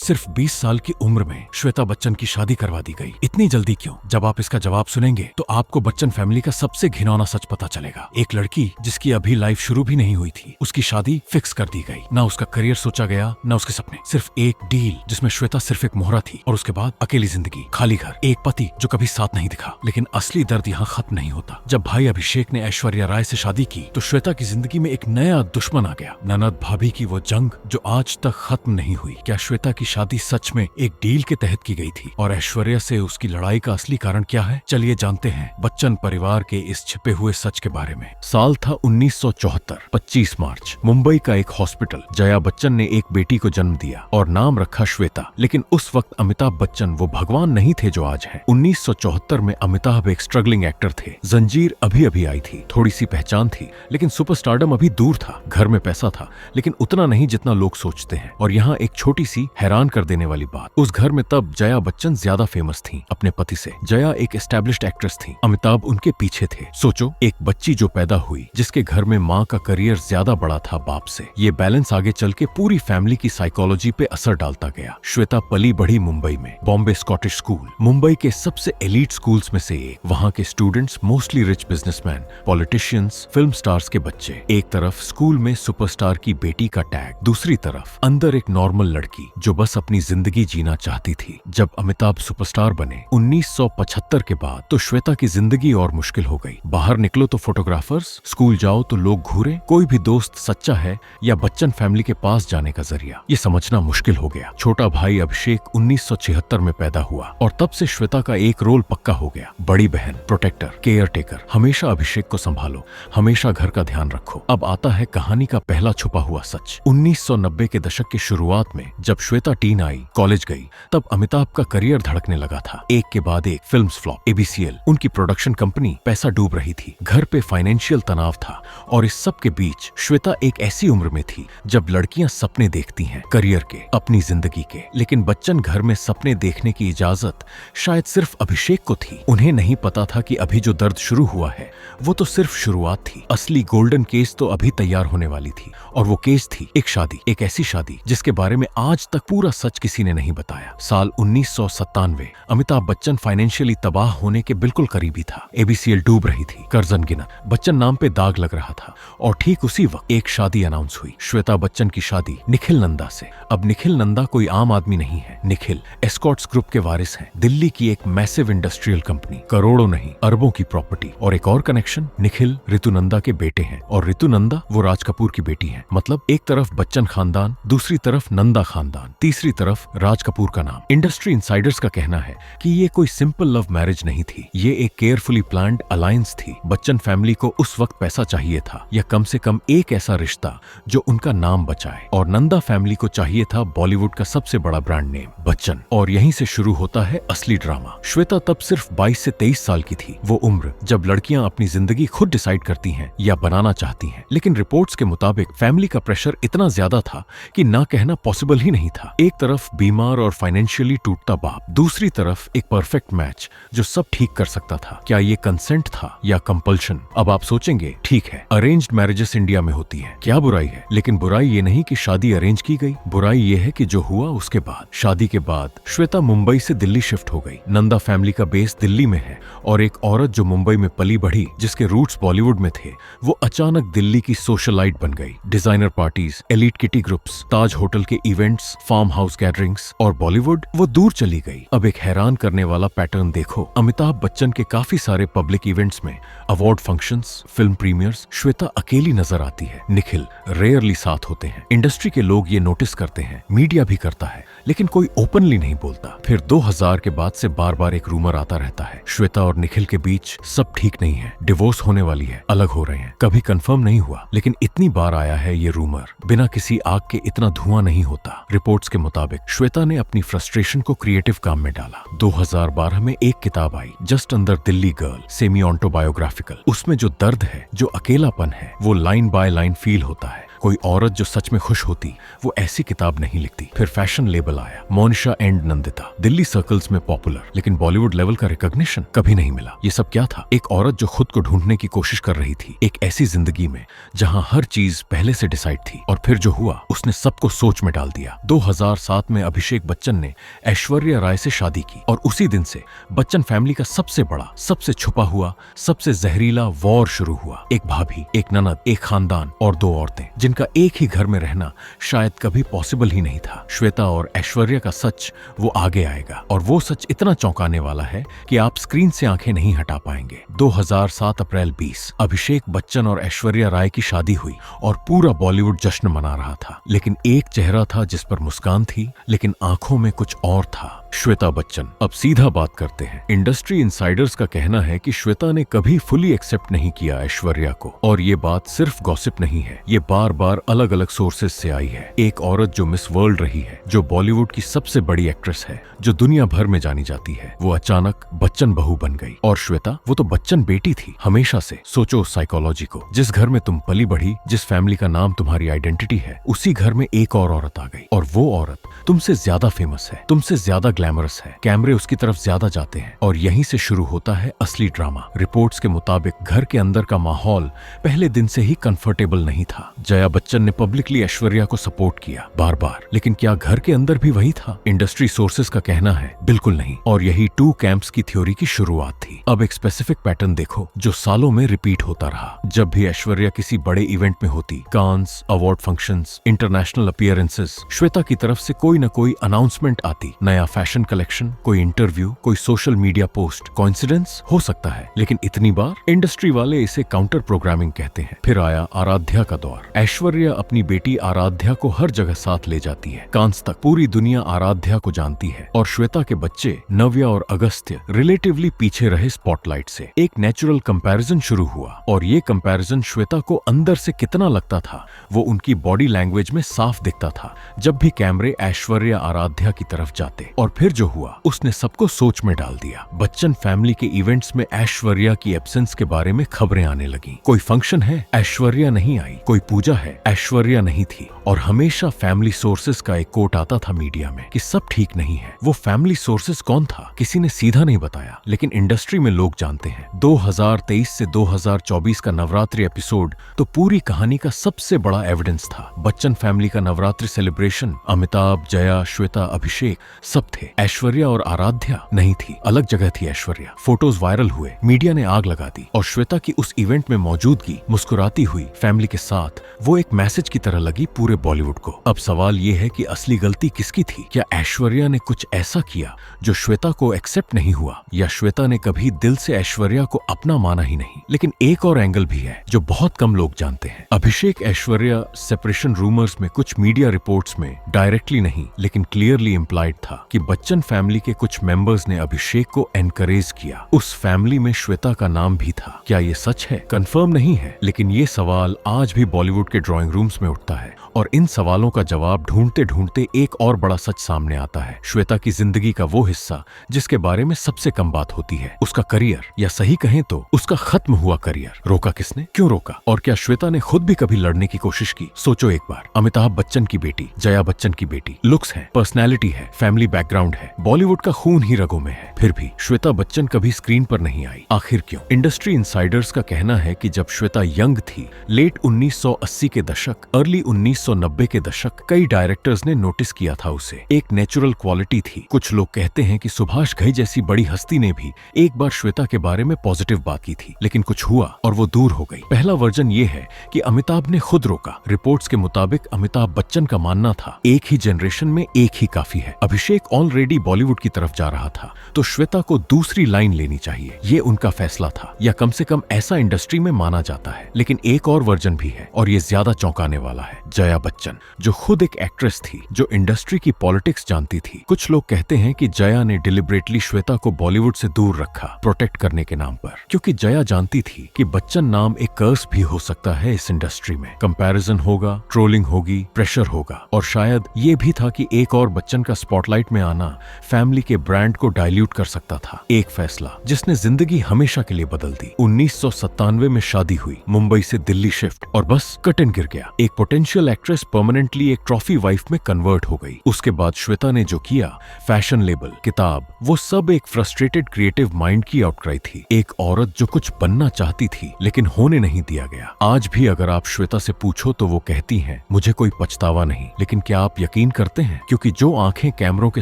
सिर्फ 20 साल की उम्र में श्वेता बच्चन की शादी करवा दी गई। इतनी जल्दी क्यों? जब आप इसका जवाब सुनेंगे तो आपको बच्चन फैमिली का सबसे घिनौना सच पता चलेगा। एक लड़की जिसकी अभी लाइफ शुरू भी नहीं हुई थी, उसकी शादी फिक्स कर दी गई। ना उसका करियर सोचा गया, ना उसके सपने, सिर्फ एक डील जिसमें श्वेता सिर्फ एक मोहरा थी। और उसके बाद अकेली जिंदगी, खाली घर, एक पति जो कभी साथ नहीं दिखा। लेकिन असली दर्द यहाँ खत्म नहीं होता। जब भाई अभिषेक ने ऐश्वर्या राय से शादी की तो श्वेता की जिंदगी में एक नया दुश्मन आ गया। ननद भाभी की वो जंग जो आज तक खत्म नहीं हुई। क्या श्वेता की शादी सच में एक डील के तहत की गई थी? और ऐश्वर्या से उसकी लड़ाई का असली कारण क्या है? चलिए जानते हैं बच्चन परिवार के इस छिपे हुए सच के बारे में। साल था 1974, 25 मार्च। मुंबई का एक हॉस्पिटल। जया बच्चन ने एक बेटी को जन्म दिया और नाम रखा श्वेता। लेकिन उस वक्त अमिताभ बच्चन वो भगवान नहीं थे जो आज है। 1974 में अमिताभ एक स्ट्रगलिंग एक्टर थे। जंजीर अभी अभी आई थी, थोड़ी सी पहचान थी, लेकिन सुपरस्टारडम अभी दूर था। घर में पैसा था, लेकिन उतना नहीं जितना लोग सोचते हैं। और यहाँ एक छोटी सी हैरान कर देने वाली बात, उस घर में तब जया बच्चन ज्यादा फेमस थी अपने पति से। जया एक एस्टैब्लिश्ड एक्ट्रेस थी, अमिताभ उनके पीछे थे। सोचो, एक बच्ची जो पैदा हुई जिसके घर में माँ का करियर ज्यादा बड़ा था बाप से। ये बैलेंस आगे चल के पूरी फैमिली की साइकोलॉजी पे असर डालता गया। श्वेता पली बढ़ी मुंबई में, बॉम्बे स्कॉटिश स्कूल, मुंबई के सबसे एलीट स्कूल्स में से एक। वहाँ के students mostly rich businessman, politicians, film stars के बच्चे। एक तरफ स्कूल में सुपरस्टार की बेटी का टैग, दूसरी तरफ अंदर एक नॉर्मल लड़की जो बस अपनी जिंदगी जीना चाहती थी। जब अमिताभ सुपरस्टार बने 1975 के बाद तो श्वेता की जिंदगी और मुश्किल हो गई। बाहर निकलो तो फोटोग्राफर्स, स्कूल जाओ तो लोग घूरे, कोई भी दोस्त सच्चा है या बच्चन फैमिली के पास जाने का जरिया, ये समझना मुश्किल हो गया। छोटा भाई अभिषेक 1976 में पैदा हुआ और तब से श्वेता का एक रोल पक्का हो गया। बड़ी बहन, प्रोटेक्टर, केयर टेकर। हमेशा अभिषेक को संभालो, हमेशा घर का ध्यान रखो। अब आता है कहानी का पहला छुपा हुआ सच। 1990 के दशक की शुरुआत में जब श्वेता टीन आई, कॉलेज गई, तब अमिताभ का करियर धड़कने लगा था। एक के बाद एक फिल्म्स फ्लॉप, एबीसीएल, उनकी प्रोडक्शन कंपनी, पैसा डूब रही थी, घर पे फाइनेंशियल तनाव था। और इस सब के बीच श्वेता एक ऐसी उम्र में थी जब लड़कियां सपने देखती हैं, करियर के, अपनी जिंदगी के। लेकिन बच्चन घर में सपने देखने की इजाजत शायद सिर्फ अभिषेक को थी। उन्हें नहीं पता था कि अभी जो दर्द शुरू हुआ है वो तो सिर्फ शुरुआत थी। असली गोल्डन केस तो अभी तैयार होने वाली थी। और वो केस थी एक शादी, एक ऐसी शादी जिसके बारे में आज तक पूरा सच किसी ने नहीं बताया। साल 1997, अमिताभ बच्चन फाइनेंशियली तबाह होने के बिल्कुल करीबी था। एबीसीएल डूब रही थी, कर्जन गिनत, बच्चन नाम पे दाग लग रहा था। और ठीक उसी वक्त एक शादी अनाउंस हुई, श्वेता बच्चन की शादी निखिल नंदा से। अब निखिल नंदा कोई आम आदमी नहीं है। निखिल एस्कॉर्ट्स ग्रुप के वारिस हैं, दिल्ली की एक मैसिव इंडस्ट्रियल कंपनी, करोड़ों नहीं अरबों की प्रॉपर्टी। और एक और कनेक्शन, निखिल ऋतु नंदा के बेटे हैं और ऋतु नंदा वो राज कपूर की बेटी हैं। मतलब एक तरफ बच्चन खानदान, दूसरी तरफ नंदा खानदान, तीसरी तरफ राज कपूर का नाम। इंडस्ट्री इनसाइडर्स का कहना है कि ये कोई सिंपल लव मैरिज नहीं थी, ये एक केयरफुली प्लान्ड अलायंस थी। बच्चन फैमिली को उस वक्त पैसा चाहिए था, या कम से कम एक ऐसा रिश्ता जो उनका नाम बचाए। और नंदा फैमिली को चाहिए था बॉलीवुड का सबसे बड़ा ब्रांड नेम, बच्चन। और यहीं से शुरू होता है असली ड्रामा। श्वेता तब सिर्फ 22 से 23 साल की थी, वो उम्र जब लड़कियां अपनी जिंदगी खुद डिसाइड करती हैं या बनाना चाहती हैं। लेकिन रिपोर्ट्स के मुताबिक फैमिली का प्रेशर इतना ज्यादा था कि ना कहना पॉसिबल ही नहीं था। एक तरफ बीमार और फाइनेंशियली टूटता बाप, दूसरी तरफ एक परफेक्ट मैच जो सब ठीक कर सकता था। क्या ये कंसेंट था या कंपल्शन? अब आप सोचेंगे, ठीक है, अरेंज्ड मैरिजेस इंडिया में होती है, क्या बुराई है? लेकिन बुराई ये नहीं कि शादी अरेंज की गई, बुराई ये है कि जो हुआ उसके बाद। शादी के बाद श्वेता मुंबई से दिल्ली शिफ्ट हो गई। नंदा फैमिली का बेस दिल्ली में है और एक औरत जो मुंबई में पली बढ़ी, जिसके रूट्स बॉलीवुड में थे, वो अचानक दिल्ली की सोशलाइट बन गई। Designer parties, elite kitty groups, Taj hotel के इवेंट्स, फार्म हाउस गैदरिंग्स, और बॉलीवुड वो दूर चली गई। अब एक हैरान करने वाला पैटर्न देखो, अमिताभ बच्चन के काफी सारे पब्लिक इवेंट्स में, award functions, film premiers, Shweta अकेली नजर आती है। निखिल रेयरली साथ होते हैं। इंडस्ट्री के लोग ये नोटिस करते हैं, मीडिया भी करता है, लेकिन कोई ओपनली नहीं बोलता। फिर 2000 के बाद से बार बार एक रूमर आता रहता है, श्वेता और निखिल के बीच सब ठीक नहीं है, डिवोर्स होने वाली है, अलग हो रहे हैं। कभी कंफर्म नहीं हुआ, लेकिन इतनी बार आया है ये रूमर, बिना किसी आग के इतना धुआं नहीं होता। रिपोर्ट्स के मुताबिक श्वेता ने अपनी फ्रस्ट्रेशन को क्रिएटिव काम में डाला। 2012 में एक किताब आई, just under Delhi girl, semi autobiographical. उसमें जो दर्द है, जो अकेलापन है, वो लाइन बाय लाइन फील होता है। कोई औरत जो सच में खुश होती वो ऐसी किताब नहीं लिखती। फिर फैशन लेबल आया, मोनिशा एंड नंदिता, दिल्ली सर्कल्स में पॉपुलर, लेकिन बॉलीवुड लेवल का रिकॉग्निशन कभी नहीं मिला। ये सब क्या था? एक औरत जो खुद को ढूंढने की कोशिश कर रही थी, एक ऐसी जिंदगी में जहां हर चीज पहले से डिसाइड थी। और फिर जो हुआ उसने सबको सोच में डाल दिया। 2007 में अभिषेक बच्चन ने ऐश्वर्या राय से शादी की और उसी दिन से बच्चन फैमिली का सबसे बड़ा, सबसे छुपा हुआ, सबसे जहरीला वॉर शुरू हुआ। एक भाभी, एक ननद, एक खानदान और 2 औरतें, जिनका एक ही घर में रहना शायद कभी पॉसिबल ही नहीं था। श्वेता और ऐश्वर्या का सच वो आगे आएगा और वो सच इतना चौंकाने वाला है कि आप स्क्रीन से आंखें नहीं हटा पाएंगे। 2007 अप्रैल 20 अभिषेक बच्चन और ऐश्वर्या राय की शादी हुई और पूरा बॉलीवुड जश्न मना रहा था। लेकिन एक चेहरा था जिस पर मुस्कान थी, लेकिन आंखों में कुछ और था। श्वेता बच्चन। अब सीधा बात करते हैं। इंडस्ट्री इनसाइडर्स का कहना है कि श्वेता ने कभी फुली एक्सेप्ट नहीं किया ऐश्वर्या को, और ये बात सिर्फ गॉसिप नहीं है, ये बार बार अलग अलग सोर्सेज से आई है। एक औरत जो मिस वर्ल्ड रही है, जो बॉलीवुड की सबसे बड़ी एक्ट्रेस है, जो दुनिया भर में जानी जाती है, वो अचानक बच्चन बहू बन गई। और श्वेता, वो तो बच्चन बेटी थी हमेशा से। सोचो उस साइकोलॉजी को। जिस घर में तुम पली बढ़ी, जिस फैमिली का नाम तुम्हारी आइडेंटिटी है, उसी घर में एक और औरत आ गई, और वो औरत तुमसे ज्यादा फेमस है, तुमसे ज्यादा ग्लैमरस है, कैमरे उसकी तरफ ज्यादा जाते हैं, और यहीं से शुरू होता है असली ड्रामा। रिपोर्ट्स के मुताबिक घर के अंदर का माहौल पहले दिन से ही कंफर्टेबल नहीं था। जया बच्चन ने पब्लिकली ऐश्वर्या को सपोर्ट किया बार बार, लेकिन क्या घर के अंदर भी वही था? इंडस्ट्री सोर्सेज का कहना है बिल्कुल नहीं, और यही 2 कैंप्स की थ्योरी की शुरुआत थी। अब एक स्पेसिफिक पैटर्न देखो जो सालों में रिपीट होता रहा। जब भी ऐश्वर्या किसी बड़े इवेंट में होती, Cannes, award functions, international appearances, Shweta की तरफ से कोई न कोई अनाउंसमेंट आती, नया फैशन कलेक्शन, कोई इंटरव्यू, कोई सोशल मीडिया पोस्ट। कोइंसिडेंस हो सकता है, लेकिन इतनी बार? इंडस्ट्री वाले इसे काउंटर प्रोग्रामिंग कहते हैं। फिर आया आराध्या का दौर। ऐश्वर्या अपनी बेटी आराध्या को हर जगह साथ ले जाती है, कांस तक। पूरी दुनिया आराध्या को जानती है, और श्वेता के बच्चे नव्या और अगस्त्य रिलेटिवली पीछे रहे स्पॉटलाइट से। एक नेचुरल कंपैरिजन शुरू हुआ, और ये कंपैरिजन श्वेता को अंदर से कितना लगता था वो उनकी बॉडी लैंग्वेज में साफ दिखता था जब भी कैमरे ऐश्वर्या आराध्या की तरफ जाते। और फिर जो हुआ उसने सबको सोच में डाल दिया। बच्चन फैमिली के इवेंट्स में ऐश्वर्या की एब्सेंस के बारे में खबरें आने लगी। कोई फंक्शन है, ऐश्वर्या नहीं आई। कोई पूजा है, ऐश्वर्या नहीं थी। और हमेशा फैमिली सोर्सेज का एक कोट आता था मीडिया में कि सब ठीक नहीं है। वो फैमिली सोर्सेज कौन था? किसी ने सीधा नहीं बताया, लेकिन इंडस्ट्री में लोग जानते हैं। 2023 से 2024 का नवरात्रि एपिसोड तो पूरी कहानी का सबसे बड़ा एविडेंस था। बच्चन फैमिली का नवरात्रि सेलिब्रेशन, अमिताभ, जया, श्वेता, अभिषेक सब थे। ऐश्वर्या और आराध्या नहीं थी, अलग जगह थी ऐश्वर्या। फोटोज वायरल हुए, मीडिया ने आग लगा दी, और श्वेता की उस इवेंट में मौजूदगी, मुस्कुराती हुई फैमिली के साथ, वो एक मैसेज की तरह लगी पूरे बॉलीवुड को। अब सवाल ये है कि असली गलती किसकी थी? क्या ऐश्वर्या ने कुछ ऐसा किया जो श्वेता को एक्सेप्ट नहीं हुआ, या श्वेता ने कभी दिल से ऐश्वर्या को अपना माना ही नहीं? लेकिन एक और एंगल भी है जो बहुत कम लोग जानते हैं। अभिषेक ऐश्वर्या सेपरेशन रूमर्स में कुछ मीडिया रिपोर्ट्स में डायरेक्टली नहीं, लेकिन क्लियरली इम्प्लाइड था कि बच्चन फैमिली के कुछ मेंबर्स ने अभिषेक को एनकरेज किया। उस फैमिली में श्वेता का नाम भी था। क्या ये सच है? कंफर्म नहीं है, लेकिन ये सवाल आज भी बॉलीवुड के ड्राइंग रूम्स में उठता है, और इन सवालों का जवाब ढूंढते ढूंढते एक और बड़ा सच सामने आता है। श्वेता की जिंदगी का वो हिस्सा जिसके बारे में सबसे कम बात होती है, उसका करियर, या सही कहें तो उसका खत्म हुआ करियर। रोका किसने? क्यों रोका? और क्या श्वेता ने खुद भी कभी लड़ने की कोशिश की? सोचो एक बार, अमिताभ बच्चन की बेटी, जया बच्चन की बेटी, लुक्स है, पर्सनैलिटी है, फैमिली बैकग्राउंड है, बॉलीवुड का खून ही रगों में है, फिर भी श्वेता बच्चन कभी स्क्रीन पर नहीं आई। आखिर क्यों? इंडस्ट्री इनसाइडर्स का कहना है कि जब श्वेता यंग थी, लेट 1980 के दशक, अर्ली 1990 के दशक, कई डायरेक्टर्स ने नोटिस किया था उसे। एक नेचुरल क्वालिटी थी। कुछ लोग कहते हैं कि सुभाष घई जैसी बड़ी हस्ती ने भी एक बार श्वेता के बारे में पॉजिटिव बात की थी, लेकिन कुछ हुआ और वो दूर हो गई। पहला वर्जन ये है कि अमिताभ ने खुद रोका। रिपोर्ट्स के मुताबिक अमिताभ बच्चन का मानना था एक ही जनरेशन में एक ही काफी है। अभिषेक ऑलरेडी बॉलीवुड की तरफ जा रहा था, तो श्वेता को दूसरी लाइन लेनी चाहिए, ये उनका फैसला था, या कम से कम ऐसा इंडस्ट्री में माना जाता है। लेकिन एक और वर्जन भी है, और ये ज्यादा चौंकाने वाला है। जया बच्चन, जो खुद एक एक्ट्रेस थी, जो इंडस्ट्री की पॉलिटिक्स जानती थी। कुछ लोग कहते हैं कि जया ने डिलिबरेटली श्वेता को बॉलीवुड से दूर रखा, प्रोटेक्ट करने के नाम पर, क्योंकि जया जानती थी कि बच्चन नाम एक कर्स भी हो सकता है इस इंडस्ट्री में। कंपैरिजन होगा, ट्रोलिंग होगी, प्रेशर होगा, और शायद ये भी था कि एक और बच्चन का स्पॉटलाइट में आना फैमिली के ब्रांड को डाइल्यूट कर सकता था। एक फैसला जिसने जिंदगी हमेशा के लिए बदल दी। 1997 में शादी हुई, मुंबई से दिल्ली शिफ्ट, और बस कट एंड गिर गया। एक पोटेंशियल एक्ट्रेस परमानेंटली एक ट्रॉफी वाइफ में कन्वर्ट हो गई। उसके बाद श्वेता ने जो किया, फैशन लेबल, किताब, वो सब एक फ्रस्ट्रेटेड क्रिएटिव माइंड की आउटक्राई थी। एक औरत जो कुछ बनना चाहती थी लेकिन होने नहीं दिया गया। आज भी अगर आप श्वेता से पूछो तो वो कहती हैं, मुझे कोई पछतावा नहीं। लेकिन क्या आप यकीन करते हैं? क्योंकि जो आंखें कैमरों के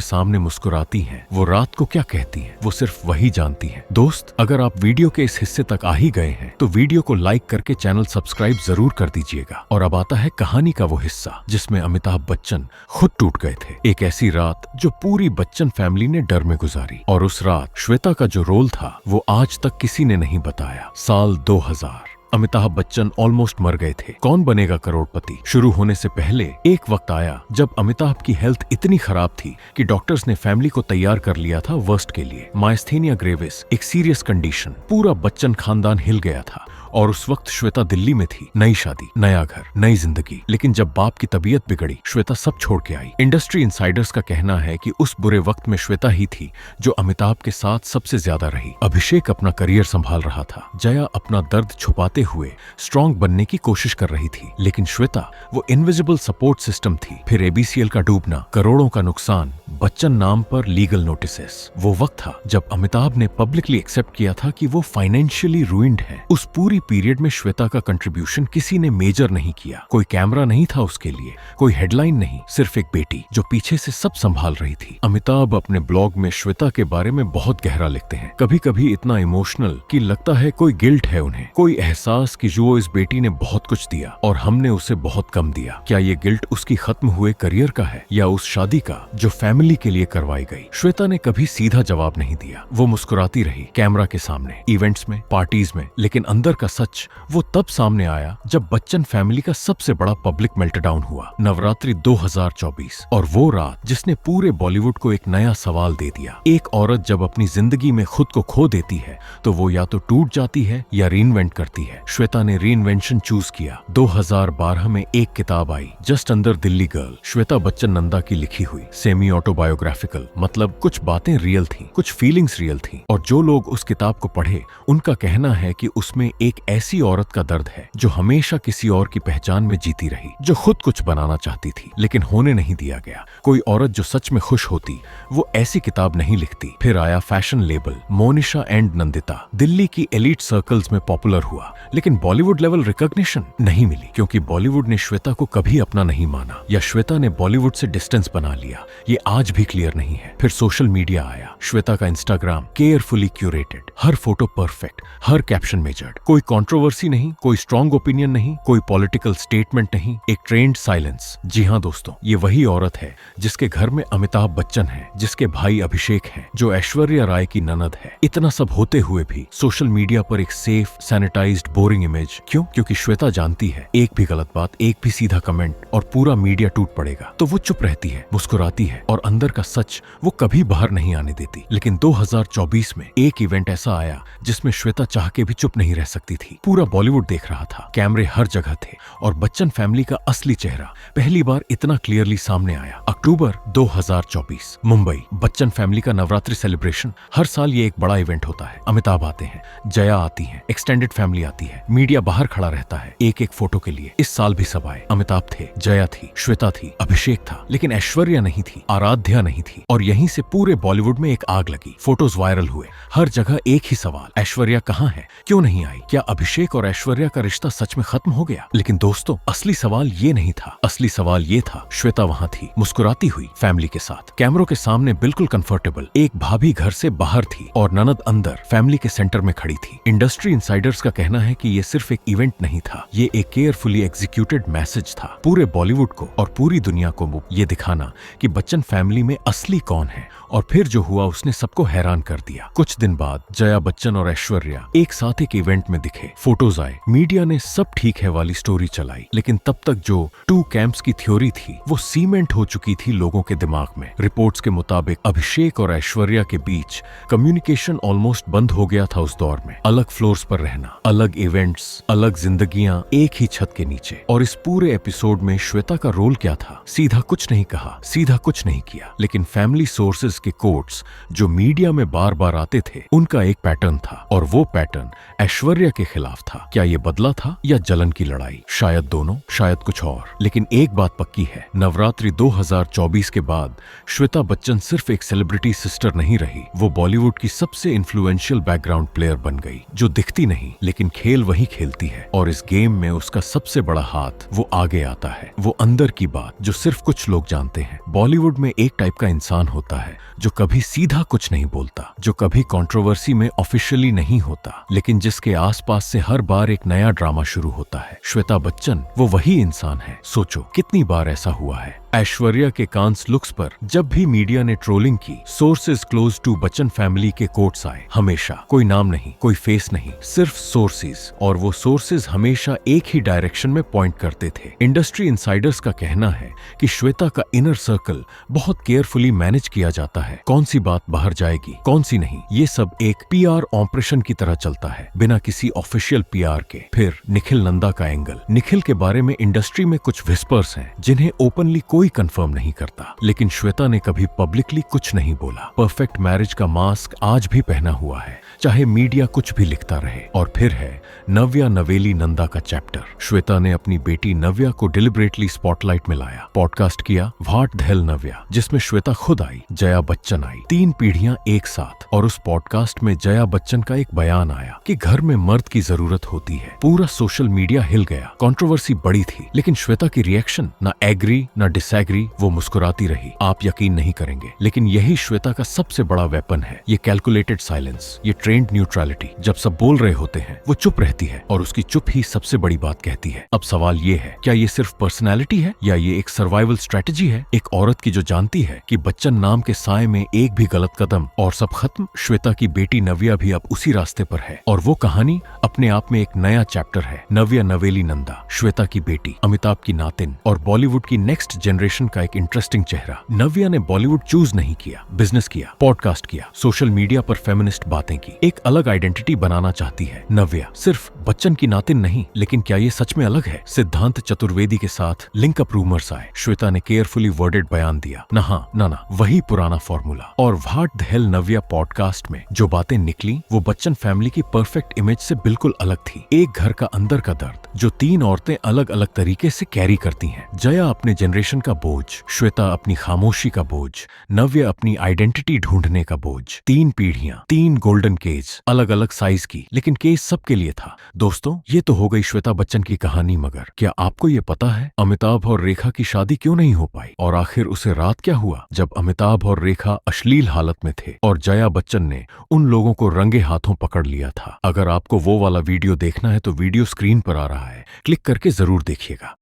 सामने मुस्कुराती हैं, वो रात को क्या कहती हैं, वो सिर्फ वही जानती हैं। दोस्त, अगर आप वीडियो के इस हिस्से तक आ ही गए हैं तो वीडियो को लाइक करके चैनल सब्सक्राइब जरूर कर दीजिएगा। और अब आता है कहानी का वो हिस्सा जिसमें अमिताभ बच्चन खुद टूट गए थे। एक ऐसी रात जो पूरी बच्चन फैमिली ने डर में गुजारी। और उस रात श्वेता का जो रोल था वो आज तक किसी ने नहीं बताया। साल 2000, अमिताभ बच्चन ऑलमोस्ट मर गए थे। कौन बनेगा करोड़पति शुरू होने से पहले एक वक्त आया जब अमिताभ की हेल्थ इतनी खराब थी कि डॉक्टर्स ने फैमिली को तैयार कर लिया था वर्स्ट के लिए। माइस्थेनिया ग्रेविस, एक सीरियस कंडीशन। पूरा बच्चन खानदान हिल गया था। और उस वक्त श्वेता दिल्ली में थी। नई शादी, नया घर, नई जिंदगी। लेकिन जब बाप की तबीयत बिगड़ी, श्वेता सब छोड़ के आई। इंडस्ट्री इनसाइडर्स का कहना है कि उस बुरे वक्त में श्वेता ही थी जो अमिताभ के साथ सबसे ज्यादा रही। अभिषेक अपना करियर संभाल रहा था। जया अपना दर्द छुपाते हुए स्ट्रॉन्ग बनने की कोशिश कर रही थी। लेकिन श्वेता वो इनविजिबल सपोर्ट सिस्टम थी। फिर एबीसीएल का डूबना, करोड़ों का नुकसान, बच्चन नाम पर लीगल नोटिसेस। वो वक्त था जब अमिताभ ने पब्लिकली एक्सेप्ट किया था कि वो फाइनेंशियली रूइंड है। उस पूरी पीरियड में श्वेता का कंट्रीब्यूशन किसी ने मेजर नहीं किया। कोई कैमरा नहीं था उसके लिए, कोई हेडलाइन नहीं, सिर्फ एक बेटी जो पीछे से सब संभाल रही थी। अमिताभ अपने ब्लॉग में श्वेता के बारे में बहुत गहरा लिखते हैं। कभी कभी इतना इमोशनल कि लगता है कोई गिल्ट है उन्हें, कोई एहसास कि जो इस बेटी ने बहुत कुछ दिया और हमने उसे बहुत कम दिया। क्या ये गिल्ट उसकी खत्म हुए करियर का है या उस शादी का जो फैमिली के लिए करवाई गई? श्वेता ने कभी सीधा जवाब नहीं दिया। वो मुस्कुराती रही कैमरा के सामने, इवेंट्स में, पार्टीज में। लेकिन अंदर का सच वो तब सामने आया जब बच्चन फैमिली का सबसे बड़ा पब्लिक मेल्टडाउन हुआ। नवरात्रि 2024, और वो रात जिसने पूरे बॉलीवुड को एक नया सवाल दे दिया। एक औरत जब अपनी जिंदगी में खुद को खो देती है तो वो या तो टूट जाती है या रीइन्वेंट करती है। श्वेता ने रीइन्वेंशन चूज किया। 2012 में एक किताब आई, just under Delhi girl, Shweta Bachchan Nanda की लिखी हुई, सेमी ऑटोबायोग्राफिकल। मतलब कुछ बातें रियल थी, कुछ फीलिंग्स रियल थी। और जो लोग उस किताब को पढ़े उनका कहना है कि उसमें एक ऐसी औरत का दर्द है जो हमेशा किसी और की पहचान में जीती रही, जो खुद कुछ बनाना चाहती थी लेकिन होने नहीं दिया गया। कोई औरत जो सच में खुश होती वो ऐसी किताब नहीं लिखती। फिर आया fashion label, Monisha and Nandita. Delhi की एलीट सर्कल्स में पॉपुलर हुआ लेकिन बॉलीवुड लेवल रिकॉग्निशन नहीं मिली, क्योंकि बॉलीवुड ने श्वेता को कभी अपना नहीं माना या श्वेता ने बॉलीवुड से डिस्टेंस बना लिया। ये आज भी क्लियर नहीं है। फिर सोशल मीडिया आया। श्वेता का इंस्टाग्राम केयरफुली क्यूरेटेड, हर फोटो परफेक्ट, हर कैप्शन मेजर्ड, कोई कंट्रोवर्सी नहीं, कोई स्ट्रॉन्ग ओपिनियन नहीं, कोई पॉलिटिकल स्टेटमेंट नहीं, एक ट्रेंड साइलेंस। जी हाँ दोस्तों, ये वही औरत है जिसके घर में अमिताभ बच्चन है, जिसके भाई अभिषेक हैं, जो ऐश्वर्या राय की ननद है। इतना सब होते हुए भी सोशल मीडिया पर एक सेफ, सैनिटाइज्ड, बोरिंग इमेज। क्यों? क्योंकि श्वेता जानती है एक भी गलत बात, एक भी सीधा कमेंट और पूरा मीडिया टूट पड़ेगा। तो वो चुप रहती है, मुस्कुराती है और अंदर का सच वो कभी बाहर नहीं आने देती। लेकिन 2024 में एक इवेंट ऐसा आया जिसमें श्वेता चाह के भी चुप नहीं रह सकती थी। पूरा बॉलीवुड देख रहा था, कैमरे हर जगह थे और बच्चन फैमिली का असली चेहरा पहली बार इतना क्लियरली सामने आया। अक्टूबर 2024, मुंबई, बच्चन फैमिली का नवरात्रि सेलिब्रेशन। हर साल ये एक बड़ा इवेंट होता है। अमिताभ आते हैं, जया आती है, एक्सटेंडेड फैमिली आती है, मीडिया बाहर खड़ा रहता है एक एक फोटो के लिए। इस साल भी सब आए। अमिताभ थे, जया थी, श्वेता थी, अभिषेक था, लेकिन ऐश्वर्या नहीं थी, आराध्या नहीं थी। और यहीं से पूरे बॉलीवुड में एक आग लगी। फोटोज वायरल हुए, हर जगह एक ही सवाल, ऐश्वर्या कहाँ है, क्यों नहीं आई? क्या अभिषेक और ऐश्वर्या का रिश्ता सच में खत्म हो गया? लेकिन दोस्तों, असली सवाल ये नहीं था। असली सवाल ये था, श्वेता वहां थी, मुस्कुराती हुई फैमिली के साथ, कैमरों के सामने बिल्कुल कंफर्टेबल। एक भाभी घर से बाहर थी और ननद अंदर फैमिली के सेंटर में खड़ी थी। इंडस्ट्री इनसाइडर्स का कहना है कि ये सिर्फ एक इवेंट नहीं था, ये एक केयरफुली एग्जीक्यूटेड मैसेज था पूरे बॉलीवुड को और पूरी दुनिया को ये दिखाना कि बच्चन फैमिली में असली कौन है। और फिर जो हुआ उसने सबको हैरान कर दिया। कुछ दिन बाद जया बच्चन और ऐश्वर्या एक साथ एक इवेंट में दिखे, फोटोज आए, मीडिया ने सब ठीक है वाली स्टोरी चलाई। लेकिन तब तक जो टू कैंप्स की थ्योरी थी वो सीमेंट हो चुकी थी लोगों के दिमाग में। रिपोर्ट्स के मुताबिक अभिषेक और ऐश्वर्या के बीच कम्युनिकेशन ऑलमोस्ट बंद हो गया था उस दौर में। अलग फ्लोर्स पर रहना, अलग इवेंट्स, अलग जिंदगियां एक ही छत के नीचे। और इस पूरे एपिसोड में श्वेता का रोल क्या था? सीधा कुछ नहीं कहा, सीधा कुछ नहीं किया, लेकिन फैमिली सोर्सेज के कोट्स जो मीडिया में बार बार आते थे उनका एक पैटर्न था। और वो पैटर्न ऐश्वर्या के के खिलाफ था। क्या ये बदला था या जलन की लड़ाई? शायद दोनों, शायद कुछ और। लेकिन एक बात पक्की है, नवरात्रि 2024 के बाद श्वेता बच्चन सिर्फ एक सेलिब्रिटी सिस्टर नहीं रही, वो बॉलीवुड की सबसे इन्फ्लुएंशियल बैकग्राउंड प्लेयर बन गई, जो दिखती नहीं लेकिन खेल वही खेलती है। और इस गेम में उसका सबसे बड़ा हाथ वो आगे आता है, वो अंदर की बात जो सिर्फ कुछ लोग जानते हैं। बॉलीवुड में एक टाइप का इंसान होता है जो कभी सीधा कुछ नहीं बोलता, जो कभी कंट्रोवर्सी में ऑफिशियली नहीं होता, लेकिन जिसके आसपास से हर बार एक नया ड्रामा शुरू होता है। श्वेता बच्चन वो वही इंसान है। सोचो कितनी बार ऐसा हुआ है। ऐश्वर्या के कांस लुक्स पर जब भी मीडिया ने ट्रोलिंग की, sources close to Bachchan family के कोट्स आए। हमेशा कोई नाम नहीं, कोई फेस नहीं, सिर्फ सोर्सेज, और वो सोर्सेज हमेशा एक ही डायरेक्शन में पॉइंट करते थे। इंडस्ट्री इनसाइडर्स का कहना है कि श्वेता का इनर सर्कल बहुत केयरफुली मैनेज किया जाता है। कौन सी बात बाहर जाएगी, कौन सी नहीं, ये सब एक पीआर ऑपरेशन की तरह चलता है, बिना किसी ऑफिशियल पीआर के। फिर निखिल नंदा का एंगल। निखिल के बारे में इंडस्ट्री में कुछ विस्पर्स हैं जिन्हें ओपनली कोई कंफर्म नहीं करता, लेकिन श्वेता ने कभी पब्लिकली कुछ नहीं बोला। परफेक्ट मैरिज का मास्क आज भी पहना हुआ है, चाहे मीडिया कुछ भी लिखता रहे। और फिर है नव्या नवेली नंदा का चैप्टर। श्वेता ने अपनी बेटी नव्या को डिलिबरेटली स्पॉटलाइट में लाया, पॉडकास्ट किया व्हाट द हेल नव्या, जिसमें श्वेता खुद आई, जया बच्चन आई, 3 पीढ़ियां एक साथ। और उस पॉडकास्ट में जया बच्चन का एक बयान आया कि घर में मर्द की जरूरत होती है। पूरा सोशल मीडिया हिल गया, कंट्रोवर्सी बड़ी थी, लेकिन श्वेता की रिएक्शन ना एग्री ना डिसएग्री, वो मुस्कुराती रही। आप यकीन नहीं करेंगे, लेकिन यही श्वेता का सबसे बड़ा वेपन है, ये कैलकुलेटेड साइलेंस, ये ट्रेंड न्यूट्रलिटी। जब सब बोल रहे होते हैं वो चुप रहती है, और उसकी चुप ही सबसे बड़ी बात कहती है। अब सवाल ये है, क्या ये सिर्फ पर्सनैलिटी है या ये एक सर्वाइवल स्ट्रेटेजी है? एक औरत की जो जानती है कि बच्चन नाम के साए में एक भी गलत कदम और सब खत्म। श्वेता की बेटी नव्या भी अब उसी रास्ते पर है, और वो कहानी अपने आप में एक नया चैप्टर है। नव्या नवेली नंदा, श्वेता की बेटी, अमिताभ की नातिन और बॉलीवुड की नेक्स्ट जनरेशन का एक इंटरेस्टिंग चेहरा। नव्या ने बॉलीवुड चूज नहीं किया, बिजनेस किया, पॉडकास्ट किया, सोशल मीडिया पर फेमिनिस्ट बातें की, एक अलग आइडेंटिटी बनाना चाहती है। नव्या सिर्फ बच्चन की नातिन नहीं, लेकिन क्या ये सच में अलग है? सिद्धांत चतुर्वेदी के साथ लिंक अप रूमर्स आए। श्वेता ने केयरफुली वर्डेड बयान दिया, ना वही पुराना फॉर्मूला। और what the hell Navya podcast में जो बातें निकली वो बच्चन फैमिली की परफेक्ट इमेज से बिल्कुल अलग थी। एक घर का अंदर का दर्द जो 3 औरतें अलग अलग तरीके से कैरी करती हैं। जया अपने जनरेशन का बोझ, श्वेता अपनी खामोशी का बोझ, नव्या अपनी आइडेंटिटी ढूंढने का बोझ। 3 पीढ़ियां, 3 गोल्डन केज, अलग अलग साइज की, लेकिन केज सबके लिए था। दोस्तों, ये तो हो गई श्वेता बच्चन की कहानी, मगर क्या आपको ये पता है अमिताभ और रेखा की शादी क्यों नहीं हो पाई? और आखिर उसे रात क्या हुआ जब अमिताभ और रेखा अश्लील हालत में थे और जया बच्चन ने उन लोगों को रंगे हाथों पकड़ लिया था? अगर आपको वो वाला वीडियो देखना है तो वीडियो स्क्रीन पर आ रहा है, क्लिक करके जरूर देखिएगा।